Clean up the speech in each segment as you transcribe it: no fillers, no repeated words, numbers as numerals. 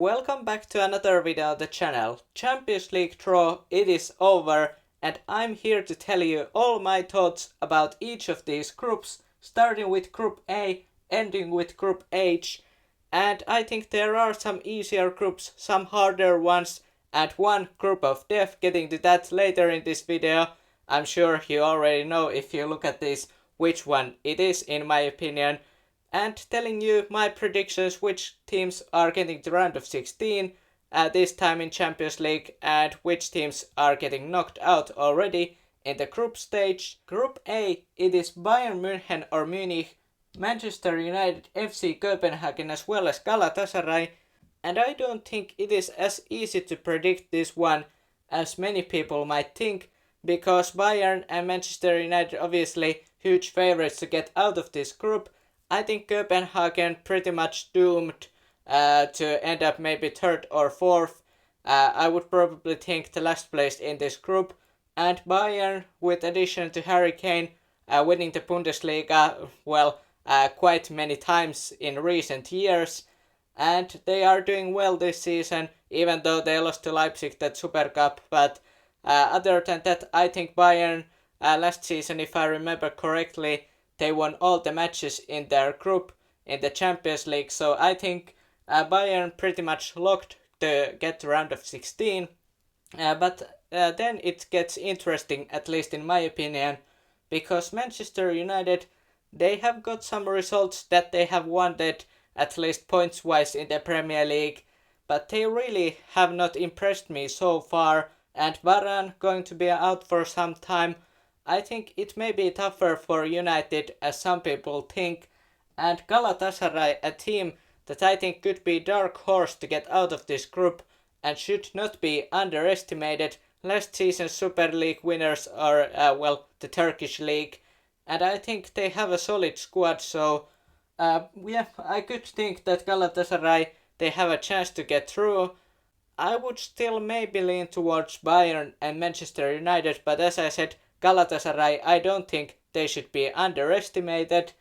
Welcome back to another video on the channel. Champions League draw, it is over, and I'm here to tell you all my thoughts about each of these groups, starting with Group A, ending with Group H. And I think there are some easier groups, some harder ones, and one group of death. Getting to that later in this video. I'm sure you already know if you look at this which one it is in my opinion, and telling you my predictions which teams are getting to round of 16 this time in Champions League and which teams are getting knocked out already in the group stage. Group A, it is Bayern München or Munich, Manchester United, FC Copenhagen as well as Galatasaray, and I don't think it is as easy to predict this one as many people might think, because Bayern and Manchester United obviously huge favorites to get out of this group. I think Copenhagen pretty much doomed to end up maybe third or fourth. I would probably think the last place in this group. And Bayern, with addition to Harry Kane, winning the Bundesliga, quite many times in recent years. And they are doing well this season, even though they lost to Leipzig that Super Cup. But other than that, I think Bayern last season, if I remember correctly, they won all the matches in their group in the Champions League. So I think Bayern pretty much locked to get to round of 16. But then it gets interesting, at least in my opinion, because Manchester United, they have got some results that they have wanted, at least points wise in the Premier League, but they really have not impressed me so far. And Varane going to be out for some time. I think it may be tougher for United as some people think, and Galatasaray, a team that I think could be dark horse to get out of this group and should not be underestimated. Last season's Super League winners are the Turkish league, and I think they have a solid squad. So I could think that Galatasaray, they have a chance to get through. I would still maybe lean towards Bayern and Manchester United, but as I said, Galatasaray, I don't think they should be underestimated.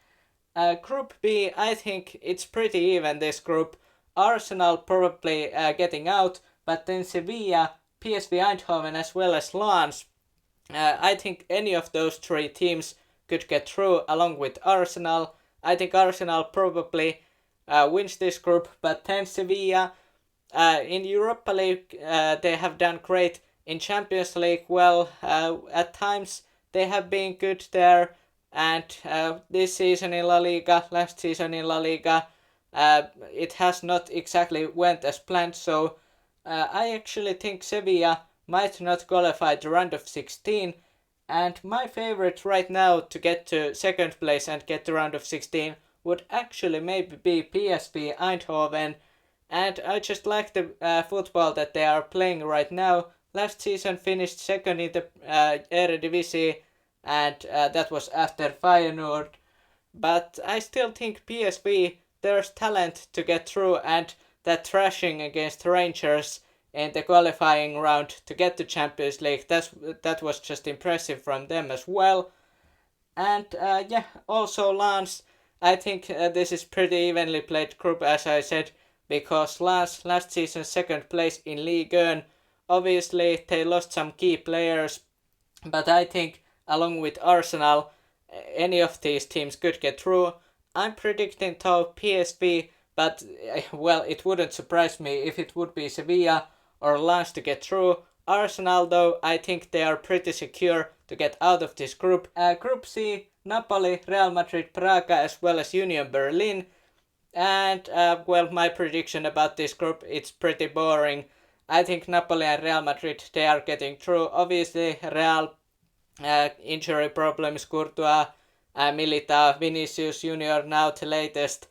Group B, I think it's pretty even, this group. Arsenal probably getting out, but then Sevilla, PSV Eindhoven as well as Lens. I think any of those three teams could get through along with Arsenal. I think Arsenal probably wins this group, but then Sevilla in Europa League they have done great. In Champions League, at times they have been good there, and this season in La Liga, last season in La Liga, it has not exactly went as planned. So I actually think Sevilla might not qualify to round of 16, and my favorite right now to get to second place and get to round of 16 would actually maybe be PSV Eindhoven, and I just like the football that they are playing right now. Last season finished second in the Eredivisie, and that was after Feyenoord. But I still think PSV, there's talent to get through, and that thrashing against Rangers in the qualifying round to get to Champions League, that was just impressive from them as well. And also Lens, I think this is pretty evenly played group, as I said, because last season second place in Ligue 1. Obviously, they lost some key players, but I think along with Arsenal, any of these teams could get through. I'm predicting though PSV, but it wouldn't surprise me if it would be Sevilla or Lens to get through. Arsenal though, I think they are pretty secure to get out of this group. Group C, Napoli, Real Madrid, Braga as well as Union Berlin. And my prediction about this group, it's pretty boring. I think Napoli and Real Madrid, they are getting through. Obviously, Real injury problems, Courtois, Militao, Vinicius Junior now the latest.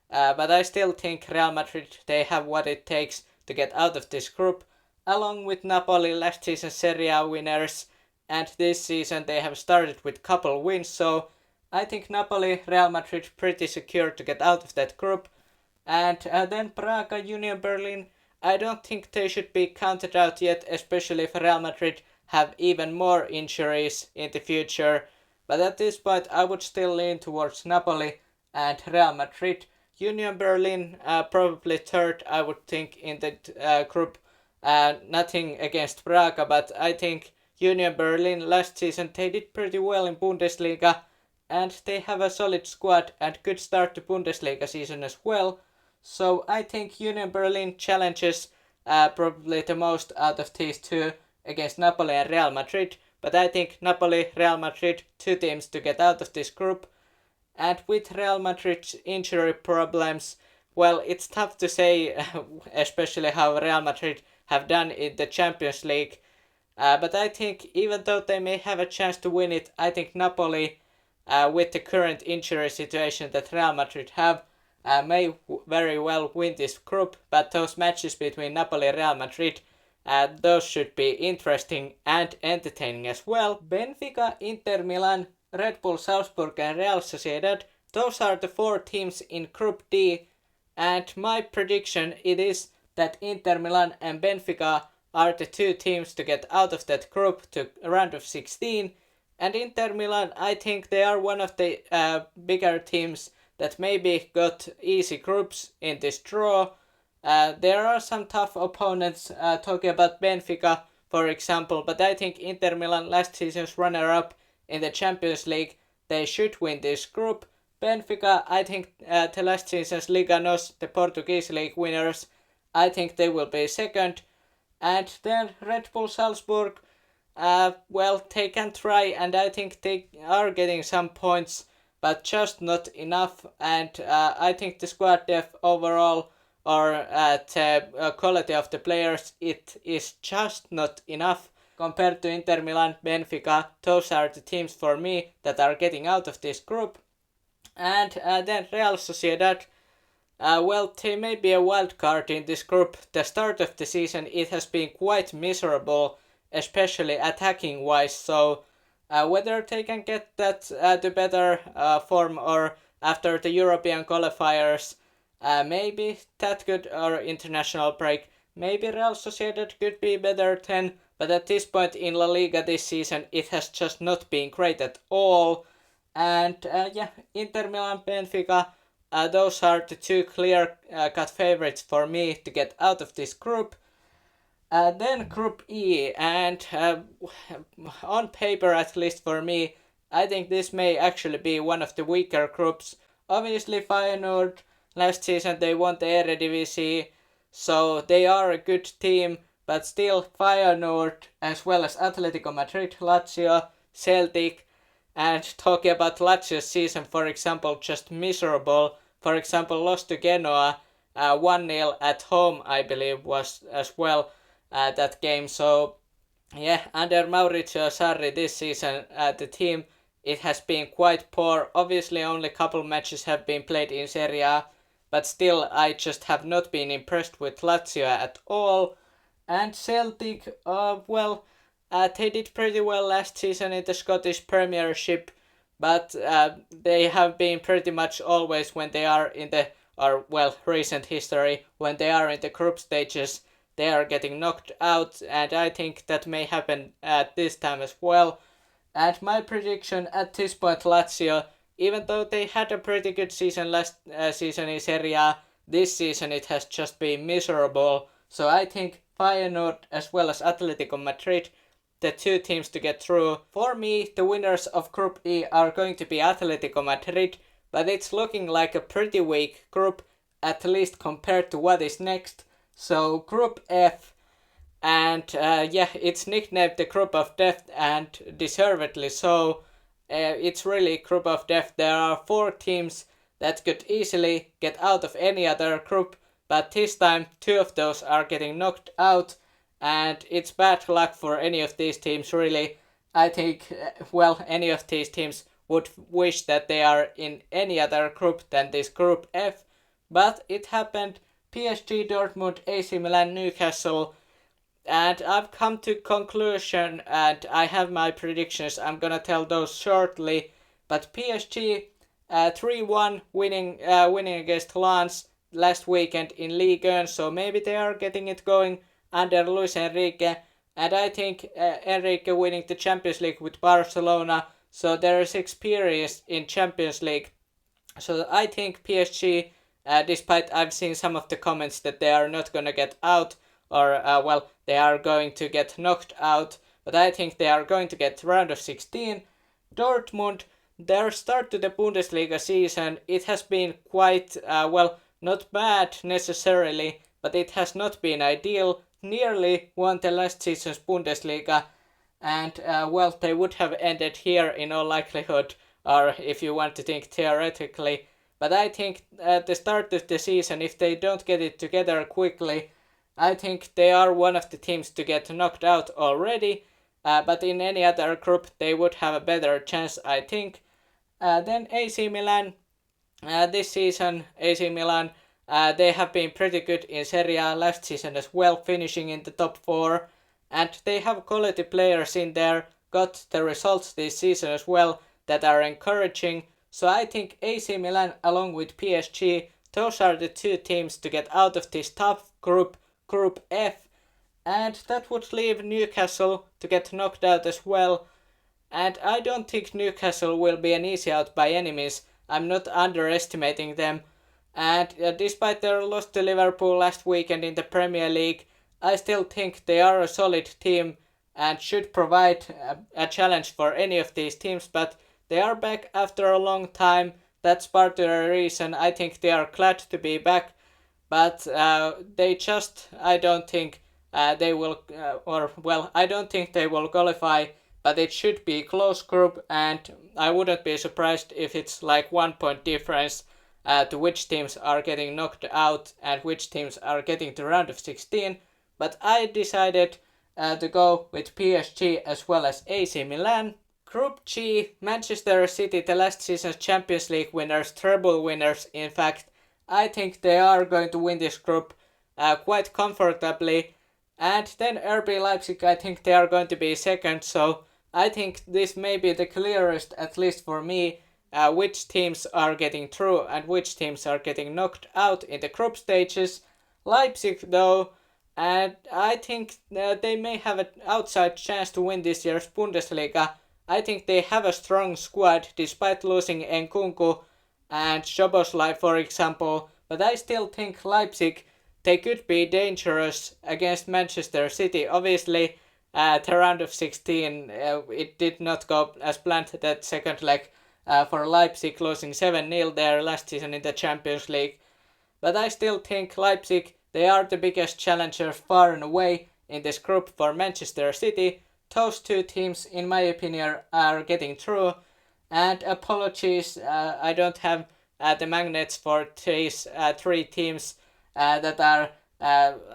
But I still think Real Madrid, they have what it takes to get out of this group. Along with Napoli, last season Serie A winners, and this season they have started with couple wins. So I think Napoli, Real Madrid pretty secure to get out of that group. And then Braga, Union Berlin, I don't think they should be counted out yet, especially if Real Madrid have even more injuries in the future. But at this point, I would still lean towards Napoli and Real Madrid. Union Berlin probably third, I would think, in the group. Nothing against Braga, but I think Union Berlin last season they did pretty well in Bundesliga, and they have a solid squad and good start to Bundesliga season as well. So I think Union Berlin challenges probably the most out of these two against Napoli and Real Madrid. But I think Napoli, Real Madrid, two teams to get out of this group. And with Real Madrid's injury problems, well, it's tough to say, especially how Real Madrid have done in the Champions League. But I think even though they may have a chance to win it, I think Napoli, with the current injury situation that Real Madrid have, may very well win this group. But those matches between Napoli and Real Madrid, those should be interesting and entertaining as well. Benfica, Inter Milan, Red Bull Salzburg and Real Sociedad, those are the four teams in Group D, and my prediction it is that Inter Milan and Benfica are the two teams to get out of that group to round of 16, and Inter Milan, I think they are one of the bigger teams that maybe got easy groups in this draw. There are some tough opponents, talking about Benfica, for example, but I think Inter Milan, last season's runner-up in the Champions League, they should win this group. Benfica, I think the last season's Liga NOS, the Portuguese league winners, I think they will be second. And then Red Bull Salzburg, well, they can try, and I think they are getting some points, but just not enough. And I think the squad depth overall, or the quality of the players, it is just not enough compared to Inter Milan, Benfica. Those are the teams for me that are getting out of this group. And then Real Sociedad, well, they may be a wild card in this group. The start of the season, it has been quite miserable, especially attacking wise, so whether they can get that to better form, or after the European qualifiers, maybe that could, or international break, maybe Real Sociedad could be better then, but at this point in La Liga this season, it has just not been great at all. And Inter Milan, Benfica, those are the two clear cut favorites for me to get out of this group. Then Group E, and on paper at least for me, I think this may actually be one of the weaker groups. Obviously Feyenoord, last season they won the Eredivisie, so they are a good team, but still Feyenoord, as well as Atletico Madrid, Lazio, Celtic, and talking about Lazio's season, for example, just miserable. For example, lost to Genoa 1-0 at home, I believe, was as well that game. So yeah, under Maurizio Sarri this season, the team, it has been quite poor. Obviously only a couple matches have been played in Serie A, but still I just have not been impressed with Lazio at all. And Celtic, well, they did pretty well last season in the Scottish Premiership, but they have been pretty much always when they are in the, or well, recent history, when they are in the group stages, they are getting knocked out, and I think that may happen at this time as well. And my prediction at this point, Lazio, even though they had a pretty good season last season in Serie A, this season it has just been miserable. So I think Feyenoord as well as Atletico Madrid, the two teams to get through. For me, the winners of Group E are going to be Atletico Madrid, but it's looking like a pretty weak group, at least compared to what is next. So Group F, and it's nicknamed the Group of Death, and deservedly so. It's really Group of Death. There are four teams that could easily get out of any other group, but this time two of those are getting knocked out, and it's bad luck for any of these teams really. I think, any of these teams would wish that they are in any other group than this Group F, but it happened. PSG, Dortmund, AC Milan, Newcastle, and I've come to conclusion, and I have my predictions. I'm gonna tell those shortly. But PSG 3-1 winning against Lens last weekend in Ligue 1, so maybe they are getting it going under Luis Enrique. And I think Enrique winning the Champions League with Barcelona, so there is experience in Champions League. So I think PSG despite I've seen some of the comments that they are not gonna get out, or they are going to get knocked out, but I think they are going to get round of 16. Dortmund, their start to the Bundesliga season, it has been quite, not bad necessarily, but it has not been ideal. Nearly won the last season's Bundesliga, and they would have ended here in all likelihood, or if you want to think theoretically. But I think at the start of the season, if they don't get it together quickly, I think they are one of the teams to get knocked out already. But in any other group, they would have a better chance, I think. Then AC Milan. This season, AC Milan, they have been pretty good in Serie A last season as well, finishing in the top 4. And they have quality players in there, got the results this season as well that are encouraging. So I think AC Milan along with PSG, those are the two teams to get out of this tough group, Group F. And that would leave Newcastle to get knocked out as well. And I don't think Newcastle will be an easy out by any means. I'm not underestimating them. And despite their loss to Liverpool last weekend in the Premier League, I still think they are a solid team and should provide a challenge for any of these teams. But they are back after a long time. That's part of the reason I think they are glad to be back. But I don't think they will, I don't think they will qualify. But it should be a close group, and I wouldn't be surprised if it's like 1 point difference to which teams are getting knocked out and which teams are getting to round of 16. But I decided to go with PSG as well as AC Milan. Group G, Manchester City, the last season's Champions League winners, treble winners in fact. I think they are going to win this group quite comfortably. And then RB Leipzig, I think they are going to be second, so I think this may be the clearest, at least for me, which teams are getting through and which teams are getting knocked out in the group stages. Leipzig, though, and I think they may have an outside chance to win this year's Bundesliga. I think they have a strong squad despite losing Nkunku and Szoboszlai, for example, but I still think Leipzig, they could be dangerous against Manchester City. Obviously, the round of 16, it did not go as planned that second leg for Leipzig, losing 7-0 there last season in the Champions League. But I still think Leipzig, they are the biggest challengers far and away in this group for Manchester City. Those two teams, in my opinion, are getting through. And apologies, I don't have the magnets for these 3 teams that are,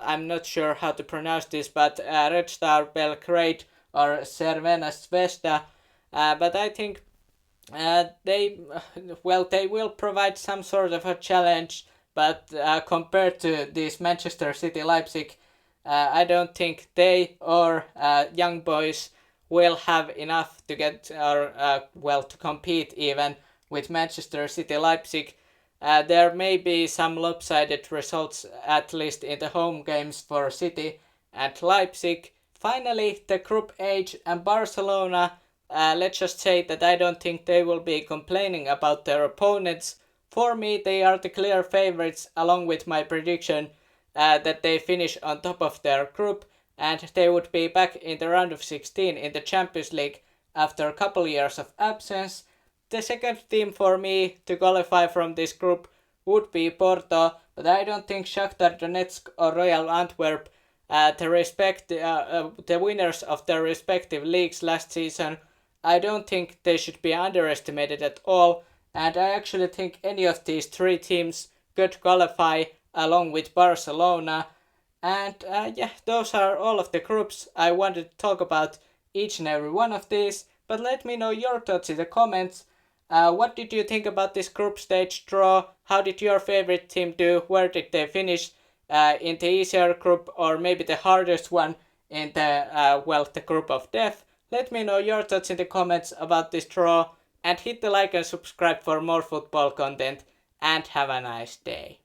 I'm not sure how to pronounce this, but Red Star Belgrade or Cervena Zvezda. But I think they will provide some sort of a challenge, but compared to this Manchester City Leipzig, I don't think they or young boys will have enough to get to compete even with Manchester City Leipzig. There may be some lopsided results, at least in the home games for City and Leipzig. Finally, the Group H and Barcelona. Let's just say that I don't think they will be complaining about their opponents. For me, they are the clear favorites, along with my prediction that they finish on top of their group and they would be back in the round of 16 in the Champions League after a couple years of absence. The second team for me to qualify from this group would be Porto, but I don't think Shakhtar Donetsk or Royal Antwerp, the winners of their respective leagues last season, I don't think they should be underestimated at all, and I actually think any of these 3 teams could qualify along with Barcelona. And those are all of the groups I wanted to talk about, each and every one of these. But let me know your thoughts in the comments. What did you think about this group stage draw? How did your favorite team do? Where did they finish? In the easier group or maybe the hardest one in the group of death? Let me know your thoughts in the comments about this draw. And hit the like and subscribe for more football content. And have a nice day.